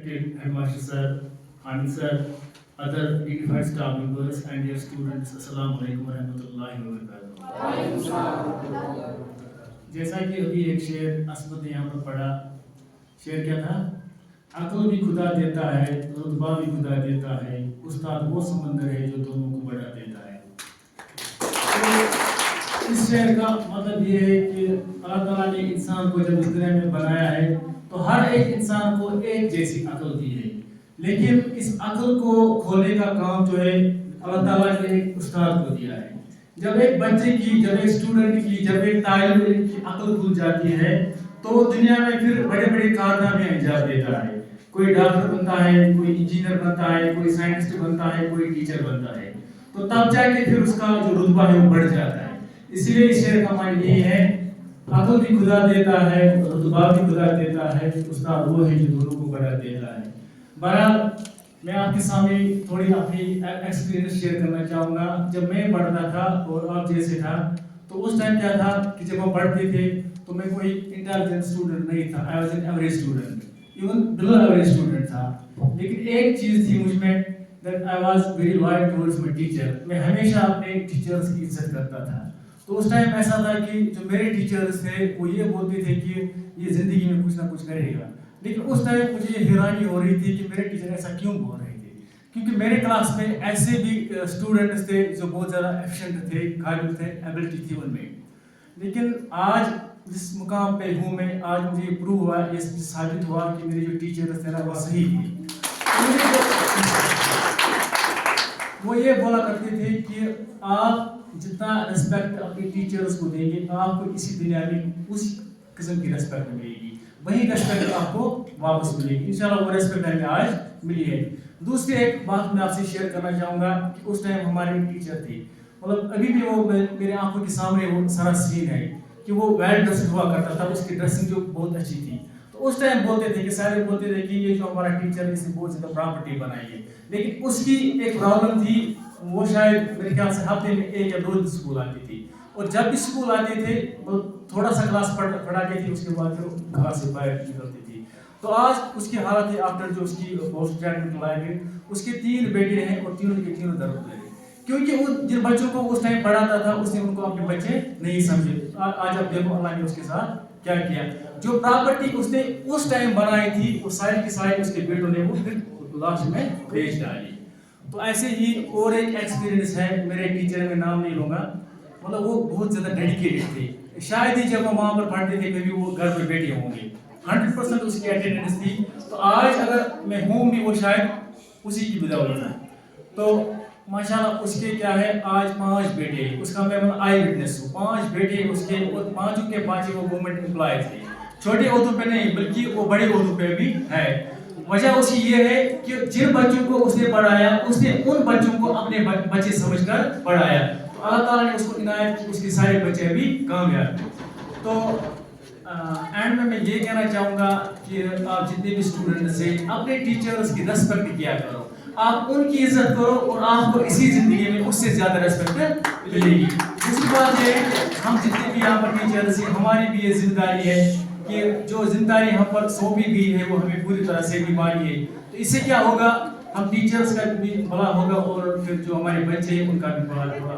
respected Headmaster Sir, Hamid Sir, other dignified staff members and dear students, Assalamu alaikum wa rahmatullahi wa barakatuh. जैसा कि अभी एक शेर असमत ने यहाँ पर पढ़ा, शेर क्या था? अक्ल भी खुदा देता है, रुतबा भी खुदा देता है, उस्ताद वो समंदर है जो दोनों को बढ़ा देता है। तो इस शेर का मतलब ये है कि अल्लाह ताला ने इंसान को जब इस दुनिया में बनाया है तो हर एक इंसान को एक जैसी अक्ल दी है, लेकिन इस अक्ल को खोलने का काम जो है अल्लाह ताला ने एक उस्ताद को दिया है। जब एक बच्चे की, जब एक स्टूडेंट की, जब एक तालिब इल्म की अक्ल खुल जाती है तो वो दुनिया में फिर बड़े बड़े कारनामे अंजाम देता है। कोई डॉक्टर बनता है, कोई इंजीनियर बनता है, कोई साइंटिस्ट बनता है, कोई टीचर बनता है, तो तब जाके फिर उसका जो रुतबा है वो बढ़ जाता है। इसलिए इस शेर का मायने ये है, अक्ल भी खुदा देता है, रुतबा भी खुदा देता है, उस्ताद वो है जो दोनों को बढ़ा देता है। बहरहाल मैं आपके सामने थोड़ी अपनी एक्सपीरियंस शेयर करना चाहूँगा। जब मैं पढ़ता था और आप जैसे था, तो उस टाइम क्या था कि जब हम पढ़ते थे तो मैं कोई इंटेलिजेंट स्टूडेंट नहीं था, I was an average student, even below average student था। लेकिन एक चीज़ थी मुझ में, that I was very loyal towards my teacher. मैं हमेशा अपने टीचर्स की इज्जत करता था। तो उस टाइम ऐसा था कि जो मेरे टीचर्स थे वो ये बोलते थे कि ये ज़िंदगी में कुछ ना कुछ करेगा, लेकिन उस टाइम मुझे हैरानी हो रही थी कि मेरे टीचर ऐसा क्यों बोल रहे थे, क्योंकि मेरे क्लास में ऐसे भी स्टूडेंट्स थे जो बहुत ज़्यादा एफिशिएंट थे, काबिल थे, एबिलिटी थी उनमें। लेकिन आज जिस मुकाम पे हूँ मैं, आज मुझे प्रूव हुआ, ये साबित हुआ कि मेरे जो टीचर्स थे ना वो सही थे। वो ये बोला करते थे कि आप जितना रिस्पेक्ट अपने टीचर्स को देंगे, आपको इसी दुनिया में उस किस्म की रिस्पेक्ट मिलेगी, वही रिस्पेक्ट आपको वापस मिलेगी। इंशाल्लाह वो रिस्पेक्ट हमें आज मिली है। दूसरी एक बात मैं आपसे शेयर करना चाहूँगा कि उस टाइम हमारे टीचर थे, मतलब अभी भी वो मेरे आंखों के सामने वो सारा सीन है कि वो वेल ड्रेस्ड हुआ करता था, उसकी ड्रेसिंग जो बहुत अच्छी थी। तो उस टाइम बोलते थे कि सारे बोलते थे कि ये जो हमारा टीचर है इसने बहुत ज़्यादा प्रॉपर्टी बनाई है, लेकिन उसकी एक प्रॉब्लम थी, वो शायद मेरे ख्याल से हफ्ते में 1 या 2 दिन स्कूल आती थी, और जब भी स्कूल आते थे वो थोड़ा सा क्लास पढ़ाती थी, उसके बाद फिर घर से बाहर निकलती थी। तो आज उसकी हालत है, आफ्टर जो उसकी पोस्ट ग्रेजुएट लाइफ है, उसके 3 बेटे हैं और तीनों के तीनों दर पे, क्योंकि वो जिन बच्चों को उस टाइम पढ़ाता था उसने उनको अपने बच्चे नहीं समझे। आज आप देखो अल्लाह ने उसके साथ क्या किया। जो प्रॉपर्टी उसने उस टाइम बनाई थी वो सारी की सारी उसके बेटों ने वो फिर लास्ट में बेच डाली। तो ऐसे ही और एक एक्सपीरियंस है, मेरे टीचर में नाम नहीं लूँगा, मतलब वो बहुत ज़्यादा डेडिकेटेड थे। शायद ही जब हम वहाँ पर पढ़ते थे कभी वो घर पर बैठे होंगे, 100% उसकी अटेंडेंस थी। तो आज अगर मैं हूँ भी वो शायद उसी की बदौलत है। तो माशाल्लाह उसके क्या है, आज 5 बेटे, उसका मैं आई विटनेस हूँ, 5 बेटे उसके, और 5 के 5 वो गवर्नमेंट एम्प्लॉय थे। छोटे ओहदों पे नहीं बल्कि वो बड़े ओहदों पे भी है। वजह उसकी ये है कि जिन बच्चों को उसने पढ़ाया उसने उन बच्चों को अपने बच्चे समझकर पढ़ाया, तो अल्लाह ताला ने उसको इनायत की, उसके सारे बच्चे भी कामयाब। तो एंड में मैं ये कहना चाहूँगा कि आप जितने भी स्टूडेंट्स हैं अपने टीचर्स की रिस्पेक्ट किया करो, आप उनकी इज्जत करो और आपको इसी ज़िंदगी में उससे ज़्यादा रिस्पेक्ट मिलेगी। दूसरी बात है, हम जितने भी यहाँ पर टीचर्स हैं हमारी भी ये जिम्मेदारी है कि जो जिम्मेदारी हम पर सौंपी गई है वो हमें पूरी तरह से निभानी है। तो इससे क्या होगा, हम टीचर्स का भी भला होगा और फिर जो हमारे बच्चे हैं उनका भी भला होगा।